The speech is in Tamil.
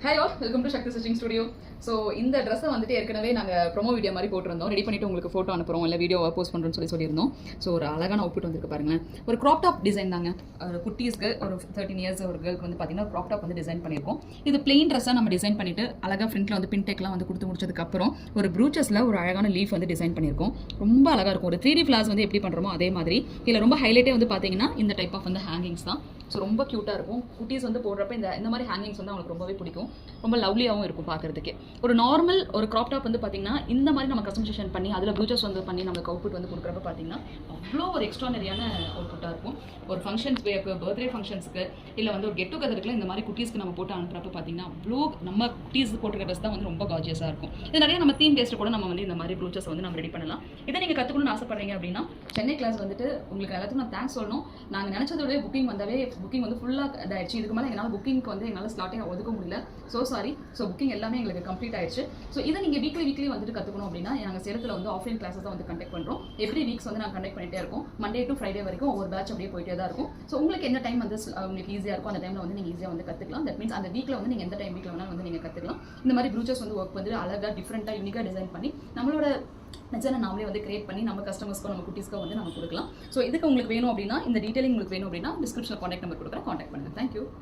Hi all, welcome to Shakti stitching studio. So இந்த ட்ரெஸ்ஸை வந்துட்டு ஏற்கனவே நாங்கள் ப்ரோமோ வீடியோ மாதிரி போட்டிருந்தோம். ரெடி பண்ணிவிட்டு உங்களுக்கு ஃபோட்டோ அனுப்புகிறோம், இல்லை வீடியோவை போஸ்ட் பண்ணுறோன்னு சொல்லியிருந்தோம். ஸோ ஒரு அழகான அவுட்புட் வந்துருக்கு பாருங்களேன். ஒரு க்ராப் டாப் டிசைன் தாங்க. ஒரு குட்டீஸ்க்கு ஒரு 13 இயர்ஸ் ஒரு கேர்ளுக்கு வந்து பார்த்தீங்கன்னா க்ராப் டாப் வந்து டிசைன் பண்ணியிருக்கோம். இது பிளெயின் ட்ரெஸ்ஸாக நம்ம டிசைன் பண்ணிவிட்டு அழகாக ஃப்ரண்ட்டில் வந்து பின்டெக்லாம் வந்து கொடுத்து முடிச்சதுக்கப்புறம் ஒரு ப்ரூச்சஸில் ஒரு அழகான லீஃப் வந்து டிசைன் பண்ணியிருக்கோம். ரொம்ப அழகாக இருக்கும். ஒரு 3D ஃப்ளார்ஸ் வந்து எப்படி பண்ணுறோமோ அதே மாதிரி. இதில் ரொம்ப ஹைலைட்டே வந்து பார்த்தீங்கன்னா இந்த டைப் ஆஃப் வந்து ஹேங்கிங்ஸ் தான். ஸோ ரொம்ப க்யூட்டாக இருக்கும். குட்டீஸ் வந்து போடுறப்ப இந்த மாதிரி ஹேங்கிங்ஸ் வந்து அவங்களுக்கு ரொம்பவே பிடிக்கும். ரொம்ப லவ்லியாகவும் இருக்கும் பார்க்குறதுக்கு. ஒரு நார்மல் ஒரு க்ராப் டாப் வந்து பார்த்தீங்கன்னா இந்த மாதிரி நம்ம கஸ்டமைசேஷன் பண்ணி அதில் ப்ளூச்சர்ஸ் வந்து பண்ணி நமக்கு அவுட்புட் வந்து கொடுக்குறப்ப பார்த்தீங்கன்னா அவ்வளோ ஒரு எக்ஸ்ட்ரானரியான அவுட்புட்டாக இருக்கும். ஒரு ஃபங்க்ஷன்ஸ் பர்த்டே ஃபங்க்ஷன்ஸ்க்கு இல்லை வந்து ஒரு கெட் டுகெதருக்குலாம் இந்த மாதிரி குட்டீஸ்க்கு நம்ம போட்டு அனுப்புறப்ப பார்த்தீங்கன்னா அவ்வளோ நம்ம குட்டீஸ் போட்டுக்கிற ட்ரெஸ் தான் வந்து ரொம்ப கார்ஜியஸாக இருக்கும். இது நிறைய நம்ம தீம் பேஸ்ட் கூட நம்ம வந்து இந்த மாதிரி ப்ளூச்சர்ஸ் வந்து நம்ம ரெடி பண்ணலாம். இதை நீங்கள் கற்றுக்கணும்னு ஆசைப்படுறீங்க அப்படின்னா சென்னை கிளாஸ் வந்துட்டு உங்களுக்கு எல்லாத்துக்கும் நான் தேங்க்ஸ் சொல்லணும். நாங்கள் நினச்சதோடய புக்கிங் வந்து ஃபுல்லாக இதாகிடுச்சு. இதுக்கு மேலே எங்களால் புக்கிங்க்கு வந்து எங்களால் ஸ்லாட்டே ஒதுக்க முடியல. So sorry. ஸோ புக்கிங் எல்லாமே எங்களுக்கு கம்ப்ளீட் ஆயிடுச்சு. ஸோ இதை நீங்கள் வீக்லி வந்துட்டு கற்றுக்கணும் அப்படின்னா நாங்கள் சேலத்தில் வந்து ஆஃப்லைன் கிளாஸஸ் தான் வந்து கண்டக்ட் பண்ணுறோம். எவ்ரி வீக்ஸ் வந்து நாங்கள் கண்டக்ட் பண்ணிட்டே இருக்கோம். மண்டே டு ஃப்ரைடே வரைக்கும் ஒவ்வொரு பேட்ச் அப்படியே போயிட்டே தான் இருக்கும். ஸோ உங்களுக்கு எந்த டைம் வந்து உங்களுக்கு ஈஸியாக இருக்கும் அந்த டைமில் வந்து நீங்கள் ஈஸியாக வந்து கற்றுக்கலாம். தட் மீன்ஸ் அந்த வீக்கில் வந்து நீங்கள் எந்த டைம் வீக்கில் வேணாலும் வந்து நீங்கள் கற்றுக்கலாம். இந்த மாதிரி ப்ளூச்சர்ஸ் வந்து ஒர்க் வந்து அழகாக டிஃப்ரெண்ட்டாக யூனிக்காக டிசைன் பண்ணி நம்மளோட டிசைனை நாமளே வந்து கிரியேட் பண்ணி நம்ம கஸ்டமர்ஸ்க்கோ நம்ம குட்டீஸ்க்கோ வந்து நம்ம கொடுக்கலாம். ஸோ இதுக்கு உங்களுக்கு வேணும் அப்படின்னா இந்த டீட்டெயிலிங் உங்களுக்கு வேணும் அப்படின்னா டிஸ்கிரிப்ஷனில் காண்டாக்ட் நம்பர் கொடுக்குறேன். காண்டாக்ட் பண்ணுங்கள். தேங்க்யூ.